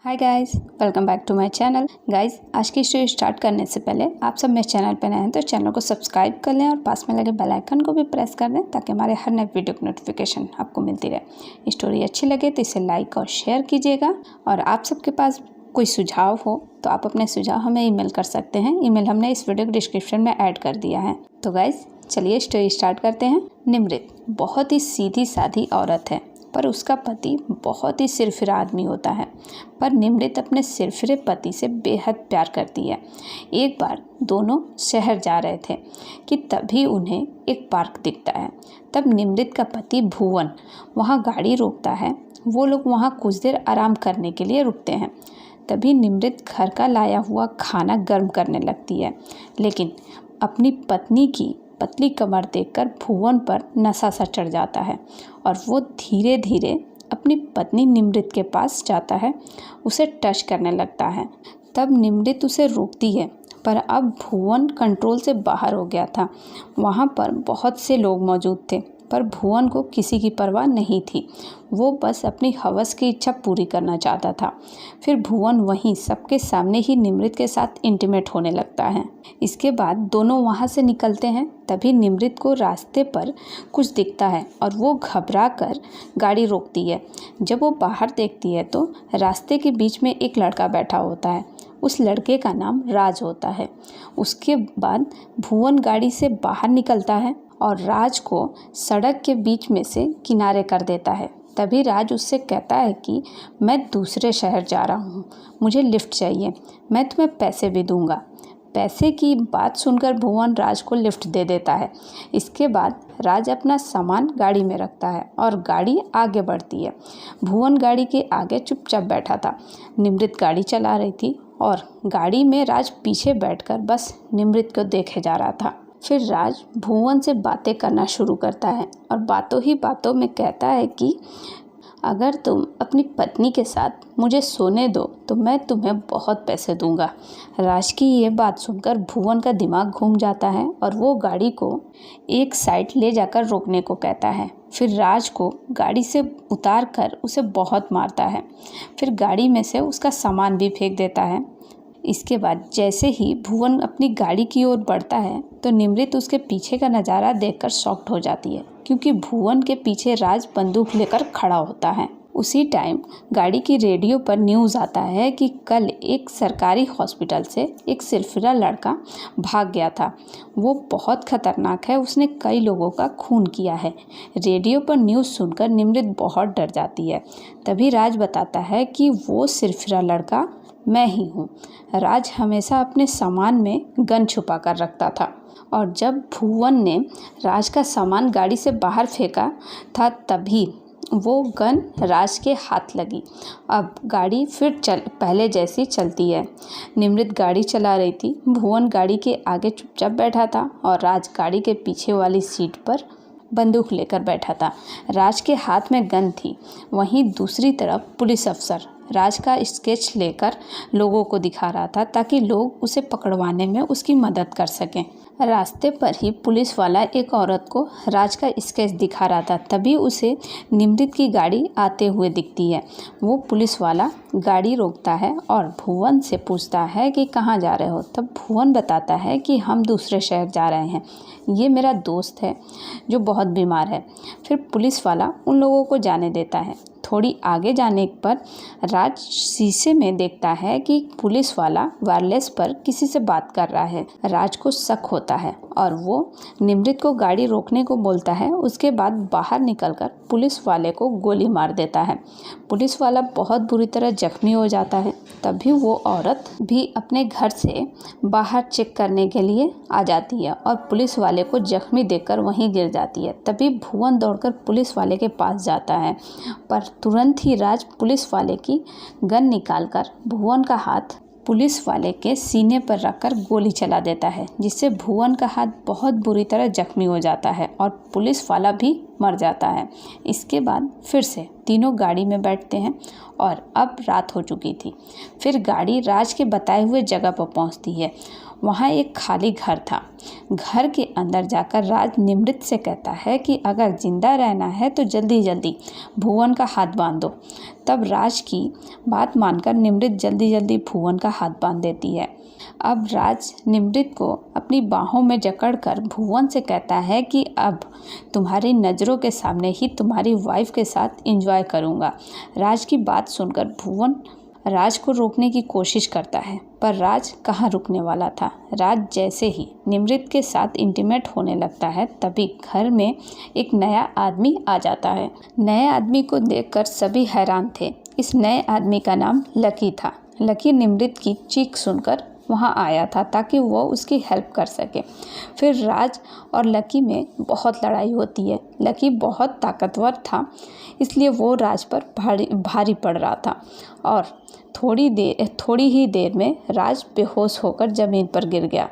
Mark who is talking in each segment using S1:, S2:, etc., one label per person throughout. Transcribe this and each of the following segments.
S1: Hi guys, welcome back to my channel. Guys, आज की story start करने से पहले आप सब मेरे चैनल पर नए हैं तो चैनल को सब्सक्राइब कर लें और पास में लगे बेल आइकन को भी प्रेस कर दें ताकि हमारे हर नए वीडियो की नोटिफिकेशन आपको मिलती रहे। स्टोरी अच्छी लगे तो इसे लाइक और शेयर कीजिएगा और आप सबके पास कोई सुझाव हो तो आप अपने सुझाव हमें ईमेल कर सकते हैं। ईमेल हमने इस वीडियो के डिस्क्रिप्शन में ऐड कर दिया है। तो गाइस, चलिए स्टोरी स्टार्ट करते हैं। निमृत बहुत ही सीधी सादी औरत है, पर उसका पति बहुत ही सिरफिरा आदमी होता है। पर निमृत अपने सिरफिरे पति से बेहद प्यार करती है। एक बार दोनों शहर जा रहे थे कि तभी उन्हें एक पार्क दिखता है। तब निमृत का पति भुवन वहाँ गाड़ी रोकता है। वो लोग वहाँ कुछ देर आराम करने के लिए रुकते हैं। तभी निमृत घर का लाया हुआ खाना गर्म करने लगती है, लेकिन अपनी पत्नी की पतली कमर देखकर भुवन पर नशा सा चढ़ जाता है और वो धीरे धीरे अपनी पत्नी निमृत के पास जाता है, उसे टच करने लगता है। तब निमृत उसे रोकती है, पर अब भुवन कंट्रोल से बाहर हो गया था। वहाँ पर बहुत से लोग मौजूद थे, पर भुवन को किसी की परवाह नहीं थी। वो बस अपनी हवस की इच्छा पूरी करना चाहता था। फिर भुवन वहीं सबके सामने ही निमृत के साथ इंटीमेट होने लगता है। इसके बाद दोनों वहाँ से निकलते हैं। तभी निमृत को रास्ते पर कुछ दिखता है और वो घबरा कर गाड़ी रोकती है। जब वो बाहर देखती है तो रास्ते के बीच में एक लड़का बैठा होता है। उस लड़के का नाम राज होता है। उसके बाद भुवन गाड़ी से बाहर निकलता है और राज को सड़क के बीच में से किनारे कर देता है। तभी राज उससे कहता है कि मैं दूसरे शहर जा रहा हूँ, मुझे लिफ्ट चाहिए, मैं तुम्हें पैसे भी दूंगा। पैसे की बात सुनकर भुवन राज को लिफ्ट दे देता है। इसके बाद राज अपना सामान गाड़ी में रखता है और गाड़ी आगे बढ़ती है। भुवन गाड़ी के आगे चुपचाप बैठा था। निमृत गाड़ी चला रही थी और गाड़ी में राज पीछे बैठकर बस निमृत को देखे जा रहा था। फिर राज भुवन से बातें करना शुरू करता है और बातों ही बातों में कहता है कि अगर तुम अपनी पत्नी के साथ मुझे सोने दो तो मैं तुम्हें बहुत पैसे दूंगा। राज की ये बात सुनकर भुवन का दिमाग घूम जाता है और वो गाड़ी को एक साइड ले जाकर रोकने को कहता है। फिर राज को गाड़ी से उतार कर उसे बहुत मारता है। फिर गाड़ी में से उसका सामान भी फेंक देता है। इसके बाद जैसे ही भुवन अपनी गाड़ी की ओर बढ़ता है तो निमृत उसके पीछे का नज़ारा देखकर शॉक्ड हो जाती है, क्योंकि भुवन के पीछे राज बंदूक लेकर खड़ा होता है। उसी टाइम गाड़ी की रेडियो पर न्यूज़ आता है कि कल एक सरकारी हॉस्पिटल से एक सिरफिरा लड़का भाग गया था। वो बहुत खतरनाक है, उसने कई लोगों का खून किया है। रेडियो पर न्यूज़ सुनकर निमृत बहुत डर जाती है। तभी राज बताता है कि वो सिरफिरा लड़का मैं ही हूँ। राज हमेशा अपने सामान में गन छुपा कर रखता था और जब भुवन ने राज का सामान गाड़ी से बाहर फेंका था तभी वो गन राज के हाथ लगी। अब गाड़ी फिर पहले जैसी चलती है। निमृत गाड़ी चला रही थी। भुवन गाड़ी के आगे चुपचाप बैठा था और राज गाड़ी के पीछे वाली सीट पर बंदूक लेकर बैठा था। राज के हाथ में गन थी। वहीं दूसरी तरफ पुलिस अफसर राज का स्केच लेकर लोगों को दिखा रहा था ताकि लोग उसे पकड़वाने में उसकी मदद कर सकें। रास्ते पर ही पुलिस वाला एक औरत को राज का स्केच दिखा रहा था। तभी उसे निमृत की गाड़ी आते हुए दिखती है। वो पुलिस वाला गाड़ी रोकता है और भुवन से पूछता है कि कहाँ जा रहे हो। तब भुवन बताता है कि हम दूसरे शहर जा रहे हैं, ये मेरा दोस्त है जो बहुत बीमार है। फिर पुलिस वाला उन लोगों को जाने देता है। थोड़ी आगे जाने पर राज शीशे में देखता है कि पुलिस वाला वायरलेस पर किसी से बात कर रहा है। राज को शक होता है और वो निमृत को गाड़ी रोकने को बोलता है। उसके बाद बाहर निकलकर पुलिस वाले को गोली मार देता है। पुलिस वाला बहुत बुरी तरह जख्मी हो जाता है। तभी वो औरत भी अपने घर से बाहर चेक करने के लिए आ जाती है और पुलिस वाले को जख्मी देखकर वहीं गिर जाती है। तभी भुवन दौड़कर पुलिस वाले के पास जाता है, पर तुरंत ही राज पुलिस वाले की गन निकालकर भुवन का हाथ पुलिस वाले के सीने पर रखकर गोली चला देता है, जिससे भुवन का हाथ बहुत बुरी तरह जख्मी हो जाता है और पुलिस वाला भी मर जाता है। इसके बाद फिर से तीनों गाड़ी में बैठते हैं और अब रात हो चुकी थी। फिर गाड़ी राज के बताए हुए जगह पर पहुंचती है। वहाँ एक खाली घर था। घर के अंदर जाकर राज निमृत से कहता है कि अगर जिंदा रहना है तो जल्दी जल्दी भुवन का हाथ बांध दो। तब राज की बात मानकर निमृत जल्दी जल्दी भुवन का हाथ बांध देती है। अब राज निमृत को अपनी बाहों में जकड़कर भुवन से कहता है कि अब तुम्हारी नज़रों के सामने ही तुम्हारी वाइफ के साथ एंजॉय करूँगा। राज की बात सुनकर भुवन राज को रोकने की कोशिश करता है, पर राज कहाँ रुकने वाला था। राज जैसे ही निमृत के साथ इंटीमेट होने लगता है तभी घर में एक नया आदमी आ जाता है। नए आदमी को देखकर सभी हैरान थे। इस नए आदमी का नाम लकी था। लकी निमृत की चीख सुनकर वहाँ आया था ताकि वो उसकी हेल्प कर सके। फिर राज और लकी में बहुत लड़ाई होती है। लकी बहुत ताकतवर था, इसलिए वो राज पर भारी पड़ रहा था और थोड़ी ही देर में राज बेहोश होकर ज़मीन पर गिर गया।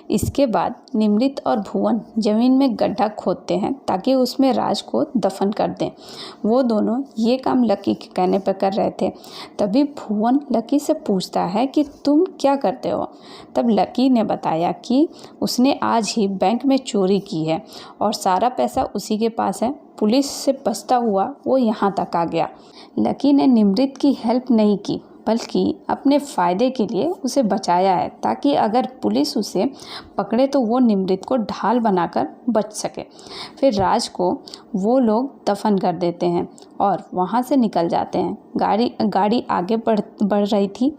S1: इसके बाद निमृत और भुवन ज़मीन में गड्ढा खोदते हैं ताकि उसमें राज को दफन कर दें। वो दोनों ये काम लकी के कहने पर कर रहे थे। तभी भुवन लकी से पूछता है कि तुम क्या करते हो। तब लकी ने बताया कि उसने आज ही बैंक में चोरी की है और सारा पैसा उसी के पास है। पुलिस से बचता हुआ वो यहाँ तक आ गया। लकी ने निमृत की हेल्प नहीं की बल्कि अपने फ़ायदे के लिए उसे बचाया है ताकि अगर पुलिस उसे पकड़े तो वो निमृत को ढाल बनाकर बच सके। फिर राज को वो लोग दफन कर देते हैं और वहाँ से निकल जाते हैं। गाड़ी आगे बढ़ रही थी।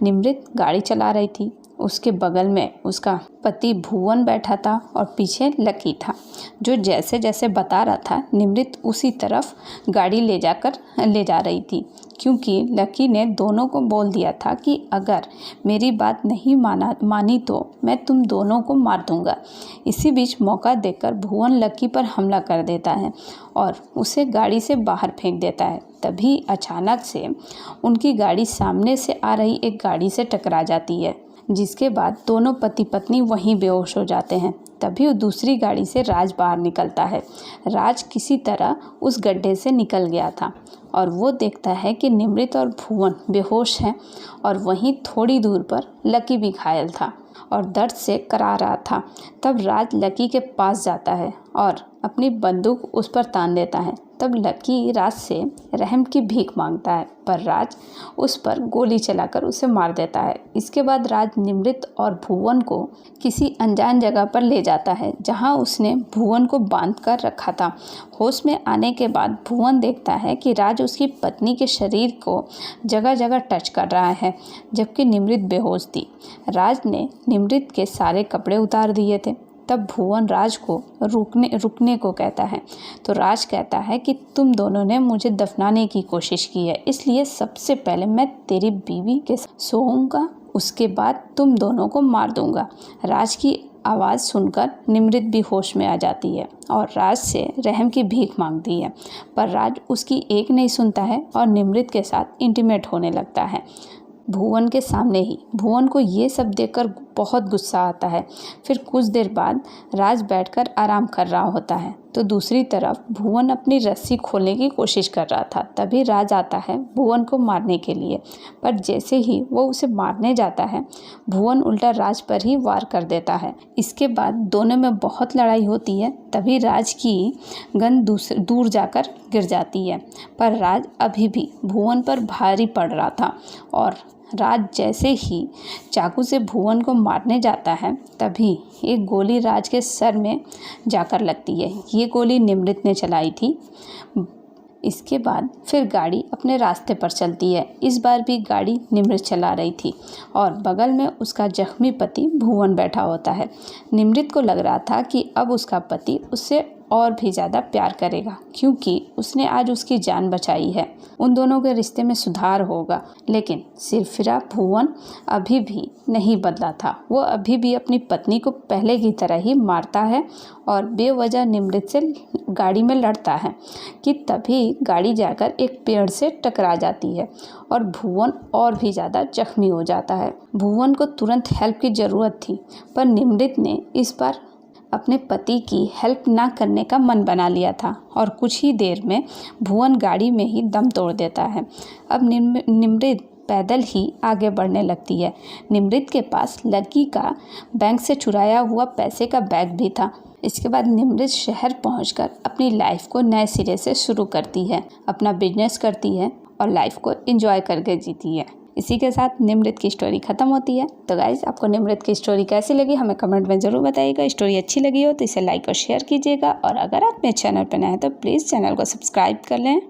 S1: निमृत गाड़ी चला रही थी। उसके बगल में उसका पति भुवन बैठा था और पीछे लकी था, जो जैसे जैसे बता रहा था निमृत उसी तरफ गाड़ी ले जा रही थी, क्योंकि लकी ने दोनों को बोल दिया था कि अगर मेरी बात नहीं मानी तो मैं तुम दोनों को मार दूंगा। इसी बीच मौका देखकर भुवन लकी पर हमला कर देता है और उसे गाड़ी से बाहर फेंक देता है। तभी अचानक से उनकी गाड़ी सामने से आ रही एक गाड़ी से टकरा जाती है, जिसके बाद दोनों पति पत्नी वहीं बेहोश हो जाते हैं। तभी दूसरी गाड़ी से राज बाहर निकलता है। राज किसी तरह उस गड्ढे से निकल गया था और वो देखता है कि निमृत और भुवन बेहोश हैं और वहीं थोड़ी दूर पर लकी भी घायल था और दर्द से करा रहा था। तब राज लकी के पास जाता है और अपनी बंदूक उस पर तान देता है। तब लकी राज से रहम की भीख मांगता है, पर राज उस पर गोली चलाकर उसे मार देता है। इसके बाद राज निमृत और भुवन को किसी अनजान जगह पर ले जाता है, जहां उसने भुवन को बांध कर रखा था। होश में आने के बाद भुवन देखता है कि राज उसकी पत्नी के शरीर को जगह जगह टच कर रहा है, जबकि निमृत बेहोश थी। राज ने निमृत के सारे कपड़े उतार दिए थे। तब भुवन राज को रुकने को कहता है, तो राज कहता है कि तुम दोनों ने मुझे दफनाने की कोशिश की है, इसलिए सबसे पहले मैं तेरी बीवी के साथ सोऊंगा, उसके बाद तुम दोनों को मार दूंगा। राज की आवाज़ सुनकर निमृत भी होश में आ जाती है और राज से रहम की भीख मांगती है, पर राज उसकी एक नहीं सुनता है और निमृत के साथ इंटीमेट होने लगता है भुवन के सामने ही। भुवन को ये सब देखकर बहुत गुस्सा आता है। फिर कुछ देर बाद राज बैठकर आराम कर रहा होता है, तो दूसरी तरफ भुवन अपनी रस्सी खोलने की कोशिश कर रहा था। तभी राज आता है भुवन को मारने के लिए, पर जैसे ही वो उसे मारने जाता है भुवन उल्टा राज पर ही वार कर देता है। इसके बाद दोनों में बहुत लड़ाई होती है। तभी राज की गन दूर जाकर गिर जाती है, पर राज अभी भी भुवन पर भारी पड़ रहा था और राज जैसे ही चाकू से भुवन को मारने जाता है तभी एक गोली राज के सर में जाकर लगती है। ये गोली निमृत ने चलाई थी। इसके बाद फिर गाड़ी अपने रास्ते पर चलती है। इस बार भी गाड़ी निमृत चला रही थी और बगल में उसका जख्मी पति भुवन बैठा होता है। निमृत को लग रहा था कि अब उसका पति उससे और भी ज़्यादा प्यार करेगा, क्योंकि उसने आज उसकी जान बचाई है। उन दोनों के रिश्ते में सुधार होगा, लेकिन सिरफिरा भुवन अभी भी नहीं बदला था। वो अभी भी अपनी पत्नी को पहले की तरह ही मारता है और बेवजह निमृत से गाड़ी में लड़ता है कि तभी गाड़ी जाकर एक पेड़ से टकरा जाती है और भुवन और भी ज़्यादा जख्मी हो जाता है। भुवन को तुरंत हेल्प की ज़रूरत थी, पर निमृत ने इस बार अपने पति की हेल्प ना करने का मन बना लिया था और कुछ ही देर में भुवन गाड़ी में ही दम तोड़ देता है। अब निमृत पैदल ही आगे बढ़ने लगती है। निमृत के पास लकी का बैंक से चुराया हुआ पैसे का बैग भी था। इसके बाद निमृत शहर पहुंचकर अपनी लाइफ को नए सिरे से शुरू करती है, अपना बिजनेस करती है और लाइफ को एंजॉय करके जीती है। इसी के साथ निमृत की स्टोरी ख़त्म होती है। तो गाइज़, आपको निमृत की स्टोरी कैसी लगी हमें कमेंट में ज़रूर बताइएगा। स्टोरी अच्छी लगी हो तो इसे लाइक और शेयर कीजिएगा और अगर आप मेरे चैनल पर नए हैं तो प्लीज़ चैनल को सब्सक्राइब कर लें।